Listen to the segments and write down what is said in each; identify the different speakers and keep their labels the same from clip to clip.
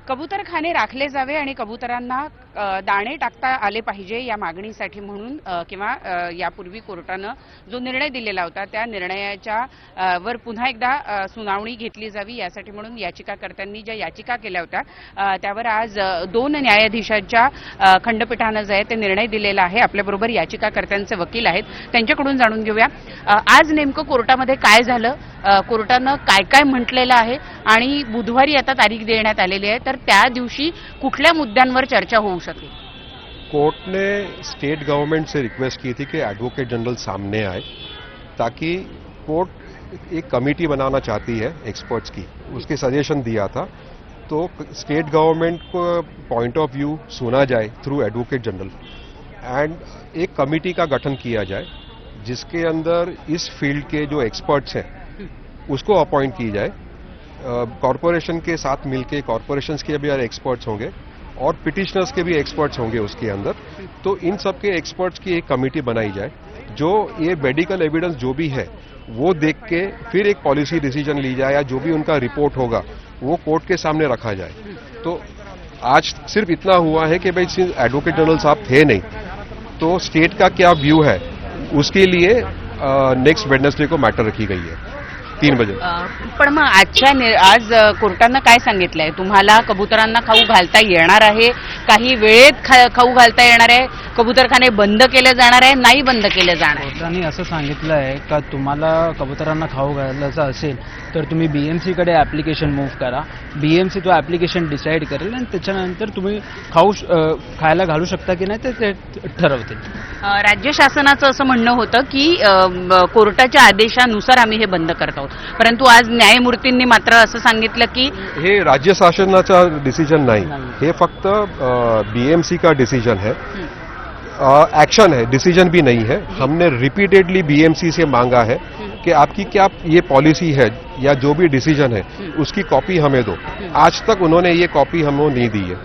Speaker 1: कबूतरखाने राखले जावे आणि कबुतरांना दाणे टाकता आले पाहिजे या मागणीसाठी म्हणून किंवा यापूर्वी कोर्टानं जो निर्णय दिलेला होता त्या निर्णयाच्या वर पुन्हा एकदा सुनावणी घेतली जावी यासाठी म्हणून याचिकाकर्त्यांनी ज्या याचिका केल्या होत्या त्यावर आज 2 न्यायाधीशांच्या खंडपीठानं जे आहे ते निर्णय दिलेला आहे. आपल्याबरोबर याचिकाकर्त्यांचे वकील आहेत, त्यांच्याकडून जाणून घेऊया आज नेमकं कोर्टामध्ये काय झालं, कोर्टानं काय काय म्हटलेलं आहे आणि बुधवारी आता तारीख देण्यात आलेली आहे तर त्या दिवशी कुठल्या मुद्द्यांवर चर्चा होऊ शकेल.
Speaker 2: कोर्ट ने स्टेट गवर्नमेंट से रिक्वेस्ट की थी कि एडवोकेट जनरल सामने आए ताकि कोर्ट एक कमेटी बनाना चाहती है एक्सपर्ट्स की, उसके सजेशन दिया था तो स्टेट गवर्नमेंट को पॉइंट ऑफ व्यू सुना जाए थ्रू एडवोकेट जनरल एंड एक कमेटी का गठन किया जाए जिसके अंदर इस फील्ड के जो एक्सपर्ट्स हैं उसको अपॉइंट की जाए. कॉरपोरेशन के साथ मिलके कॉरपोरेशंस के भी एक्सपर्ट्स होंगे और पिटिशनर्स के भी एक्सपर्ट्स होंगे उसके अंदर. तो इन सब के एक्सपर्ट्स की एक कमेटी बनाई जाए जो ये मेडिकल एविडेंस जो भी है वो देख के फिर एक पॉलिसी डिसीजन ली जाए या जो भी उनका रिपोर्ट होगा वो कोर्ट के सामने रखा जाए. तो आज सिर्फ इतना हुआ है कि भाई एडवोकेट जनरल साहब थे नहीं तो स्टेट का क्या व्यू है उसके लिए नेक्स्ट वेडनेसडे को मैटर रखी गई है 3 बजे.
Speaker 1: पण मग आज कोर्टानं काय सांगितलंय, तुम्हाला कबुतरांना खाऊ घालता येणार आहे, काही वेळेत खाऊ घालता येणार आहे, कबूतरखाने बंद केले जाणार आहे, नाही बंद केले जाणार.
Speaker 3: कोर्टाने असं सांगितलं आहे का तुम्हाला कबुतरांना खाऊ घालायचं असेल तर तुम्ही बीएमसी कडे ऍप्लिकेशन मूव्ह करा, बीएमसी तो ऍप्लिकेशन डिसाईड करेल आणि त्याच्यानंतर तुम्ही खायला घालू शकता की नाही ते ठरवतील.
Speaker 1: राज्य शासनाचं असं म्हणणं होतं की कोर्टाच्या आदेशानुसार आम्ही हे बंद करत आहोत, परंतु आज न्यायमूर्तींनी मात्र असं सांगितलं की
Speaker 2: हे राज्य शासनाचा डिसिजन नाही, हे फक्त बीएमसी का डिसीजन है, एक्शन है, डिसीजन भी नहीं है. हमने रिपीटेडली बीएमसी से मांगा है कि आपकी क्या ये पॉलिसी है या जो भी डिसीजन है उसकी कॉपी हमें दो. आज तक उन्होंने ये कॉपी हमें नहीं दी है.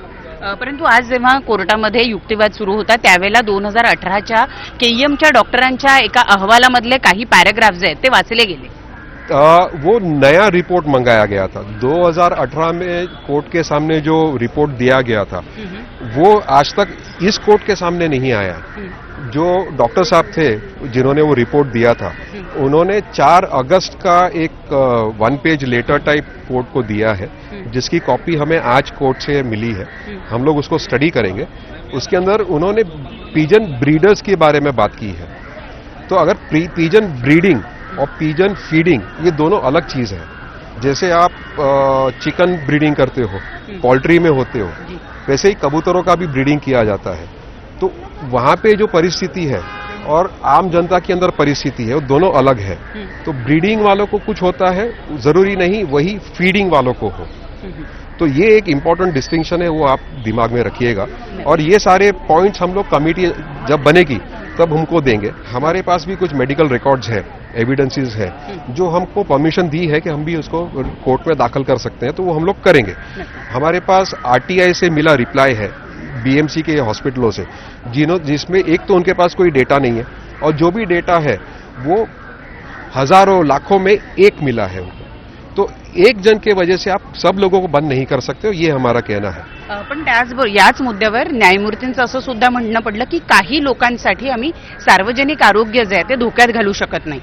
Speaker 1: परंतु आज जेव्हा कोर्टामध्ये युक्तिवाद सुरू होता त्यावेळेला 2018च्या केईएमच्या डॉक्टरांच्या एका अहवालामधले काही पॅराग्राफ्स आहेत ते वाचले गेले.
Speaker 2: वो नया रिपोर्ट मंगाया गया था. 2018 में कोर्ट के सामने जो रिपोर्ट दिया गया था वो आज तक इस कोर्ट के सामने नहीं आया. जो डॉक्टर साहब थे जिन्होंने वो रिपोर्ट दिया था उन्होंने 4 अगस्त का एक 1 पेज लेटर टाइप कोर्ट को दिया है जिसकी कॉपी हमें आज कोर्ट से मिली है. हम लोग उसको स्टडी करेंगे. उसके अंदर उन्होंने पीजन ब्रीडर्स के बारे में बात की है. तो अगर पीजन ब्रीडिंग और पीजन फीडिंग ये दोनों अलग चीज है. जैसे आप चिकन ब्रीडिंग करते हो, पोल्ट्री में होते हो, वैसे ही कबूतरों का भी ब्रीडिंग किया जाता है. तो वहां पे जो परिस्थिति है और आम जनता के अंदर परिस्थिति है वो दोनों अलग है. तो ब्रीडिंग वालों को कुछ होता है, जरूरी नहीं वही फीडिंग वालों को हो. तो ये एक इम्पोर्टेंट डिस्टिंक्शन है, वो आप दिमाग में रखिएगा. और ये सारे पॉइंट्स हम लोग कमेटी जब बनेगी तब हमको देंगे. हमारे पास भी कुछ मेडिकल रिकॉर्ड्स है, एविडेंसेस है जो हमको परमिशन दी है कि हम भी उसको कोर्ट में दाखिल कर सकते हैं, तो वो हम लोग करेंगे. हमारे पास आरटीआई से मिला रिप्लाई है बीएमसी के हॉस्पिटलों से जिसमें एक तो उनके पास कोई डेटा नहीं है और जो भी डेटा है वो हजारों लाखों में एक मिला है उनको. तो एक जन के वजह से आप सब लोगों को बंद नहीं कर सकते हो, ये हमारा कहना है.
Speaker 1: पण याच मुद्द्यावर न्यायमूर्तींचं असं सुद्धा म्हणणं पडलं की काही लोकांसाठी आम्ही सार्वजनिक आरोग्य जे आहे ते धोक्यात घालू शकत नाही.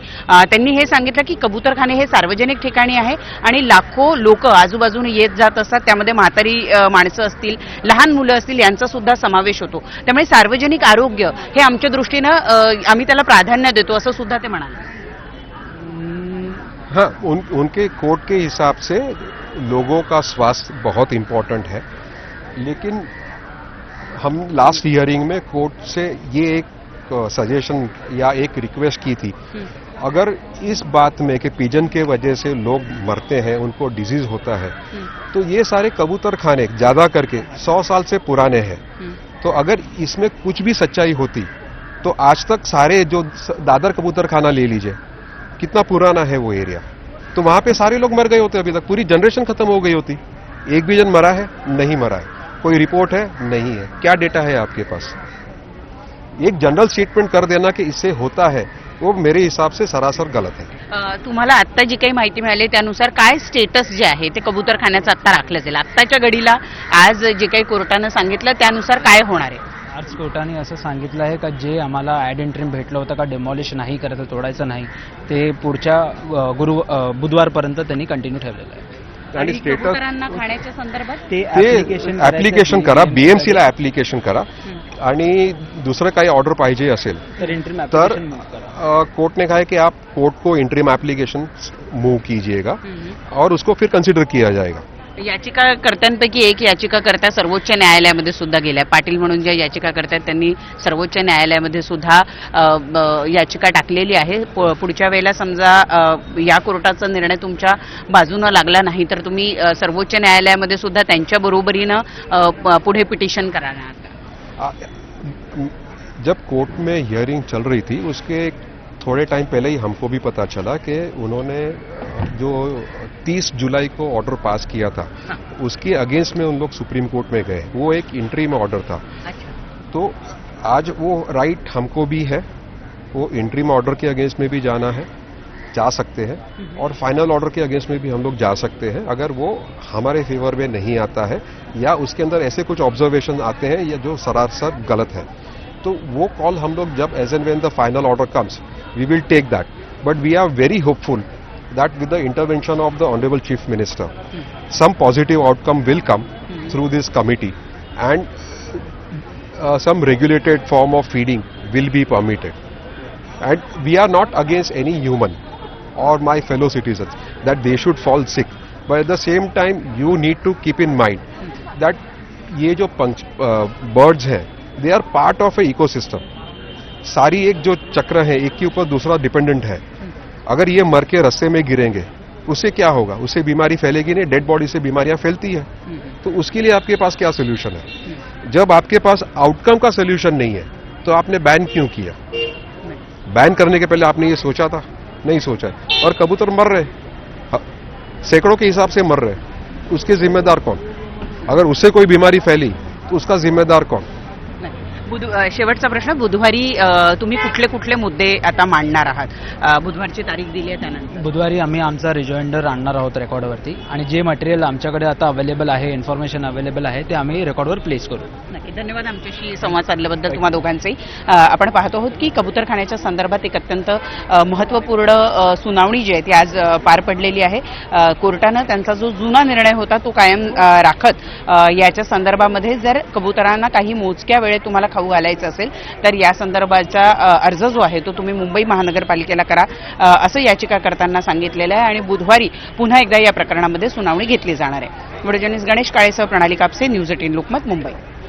Speaker 1: त्यांनी हे सांगितलं की कबूतरखाने हे सार्वजनिक ठिकाणी आहे आणि लाखो लोक आजूबाजूने येत जात असतात, त्यामध्ये म्हातारी माणसं असतील, लहान मुलं असतील यांचा सुद्धा समावेश होतो. त्यामुळे सार्वजनिक आरोग्य हे आमच्या दृष्टीनं आम्ही त्याला प्राधान्य देतो असं सुद्धा ते म्हणाले.
Speaker 2: हाँ, उनके कोर्ट के हिसाब से लोगों का स्वास्थ्य बहुत इम्पोर्टेंट है, लेकिन हम लास्ट हियरिंग में कोर्ट से ये एक सजेशन या एक रिक्वेस्ट की थी. अगर इस बात में कि पिजन के वजह से लोग मरते हैं, उनको डिजीज होता है, तो ये सारे कबूतर खाने ज्यादा करके 100 साल से पुराने हैं. तो अगर इसमें कुछ भी सच्चाई होती तो आज तक सारे जो दादर कबूतर खाना ले लीजिए, कितना पुराना है वो एरिया, तो वहां पे सारे लोग मर गए होते, अभी तक पूरी जनरेशन खत्म हो गई होती. एक भी जन मरा है? नहीं मरा है. कोई रिपोर्ट है? नहीं है. क्या डेटा है आपके पास? एक जनरल स्टेटमेंट कर देना कि इससे होता है वो मेरे हिसाब से सरासर गलत है।
Speaker 1: तुम्हाला आत्ता जी काही माहिती मिळाली त्यानुसार काय स्टेटस जे आहे ते कबूतरखान्याचं आत्ता राखलं जाईल? आत्ताच्या घडीला आज जे काही कोर्टानं सांगितलं त्यानुसार काय होणार आहे?
Speaker 3: आज कोर्टाने असं सांगितलं आहे का जे आम्हाला ॲड इंट्रीम भेटलं होतं का डेमॉलिश नाही करायचं, तोडायचं नाही, ते पुढच्या बुधवारपर्यंत त्यांनी कंटिन्यू ठेवलेलं आहे.
Speaker 2: आणि स्टेटस
Speaker 1: कबुतरांना खाण्याच्या संदर्भात
Speaker 3: ते
Speaker 2: ऍप्लिकेशन करा, बीएमसीला ऍप्लिकेशन करा आणि दुसरं काही ऑर्डर पाहिजे असेल
Speaker 3: तर इंट्रीम
Speaker 2: तर
Speaker 3: ॲप्लिकेशन मूव करा.
Speaker 2: कोर्ट ने कहा है कि आप कोर्ट को इंटरिम एप्लीकेशन मूव कीजिएगा और उसको फिर कंसिडर किया जाएगा.
Speaker 1: याचिकाकर्त्यांपैकी एक याचिकाकर्ता सर्वोच्च न्यायालयामध्ये सुद्धा गेलाय. पाटील म्हणून ज्या याचिकाकर्त्या आहेत त्यांनी सर्वोच्च न्यायालयामध्ये सुद्धा याचिका टाकलेली आहे. पुढच्या वेळेला समजा या कोर्टाचा निर्णय तुमच्या बाजूनं लागला नाही तर तुम्ही सर्वोच्च न्यायालयामध्ये सुद्धा त्यांच्या बरोबरीनं पुढे पिटिशन करणार.
Speaker 2: जब कोर्ट में हियरिंग चल रही थी उसके थोड़े टाइम पहले ही हमको भी पता चला कि उन्होंने जो 30 जुलाई को ऑर्डर पास किया था उसके अगेंस्ट में उन लोग सुप्रीम कोर्ट में गए. वो एक इंटरिम ऑर्डर था. तो आज वो राइट हमको भी है, वो इंटरिम ऑर्डर के अगेंस्ट में भी जाना है, जा सकते हैं, और फाइनल ऑर्डर के अगेंस्ट में भी हम लोग जा सकते हैं अगर वो हमारे फेवर में नहीं आता है या उसके अंदर ऐसे कुछ ऑब्जर्वेशन आते हैं या जो सरासर गलत है. तो वो कॉल हम लोग जब as and when the final order comes we will take that. But we are very hopeful that with the intervention of the Honorable Chief Minister, some positive outcome will come through this committee and some regulated form of feeding will be permitted. And we are not against any human or my fellow citizens that they should fall sick. But at the same time, you need to keep in mind that ये जो birds हैं, they are part of a ecosystem. सारी एक जो चक्र है, एक के ऊपर दूसरा डिपेंडेंट है. अगर ये मर के रास्ते में गिरेंगे उससे क्या होगा? उससे बीमारी फैलेगी नहीं. डेड बॉडी से बीमारियां फैलती है. तो उसके लिए आपके पास क्या सोल्यूशन है? जब आपके पास आउटकम का सोल्यूशन नहीं है तो आपने बैन क्यों किया? बैन करने के पहले आपने ये सोचा था? नहीं सोचा. और कबूतर मर रहे, सैकड़ों के हिसाब से मर रहे, उसके जिम्मेदार कौन? अगर उससे कोई बीमारी फैली तो उसका जिम्मेदार कौन?
Speaker 1: शेवटचा प्रश्न, बुधवारी तुम्ही कुठले कुठले मुद्दे आता मांडणार आहात? बुधवारची तारीख दिली आहे त्यानंतर
Speaker 3: बुधवारी आम्ही आमचा रिजॉइंडर आणणार आहोत रेकॉर्डवरती आणि जे मटेरियल आमच्याकडे आता अवेलेबल आहे, इन्फॉर्मेशन अवेलेबल आहे ते आम्ही रेकॉर्डवर प्लेस करू.
Speaker 1: नक्की. धन्यवाद आमच्याशी संवाद साधल्याबद्दल तुम्हा दोघांचे. आपण पाहतो आहोत की कबूतरखान्याच्या संदर्भात एक अत्यंत महत्त्वपूर्ण सुनावणी जी आहे ती आज पार पडलेली आहे. कोर्टानं त्यांचा जो जुना निर्णय होता तो कायम राखत याच्या संदर्भामध्ये जर कबुतरांना काही मोजक्या वेळेत तुम्हाला खाऊ घालायचं असेल तर या संदर्भाचा अर्ज जो आहे तो तुम्ही मुंबई महानगरपालिकेला करा असं याचिकाकर्त्यांना सांगितलेलं आहे आणि बुधवारी पुन्हा एकदा या प्रकरणामध्ये सुनावणी घेतली जाणार आहे. व्हिडिओ जर्नलिस्ट गणेश काळेसह प्रणाली कापसे, न्यूज 18 लोकमत, मुंबई.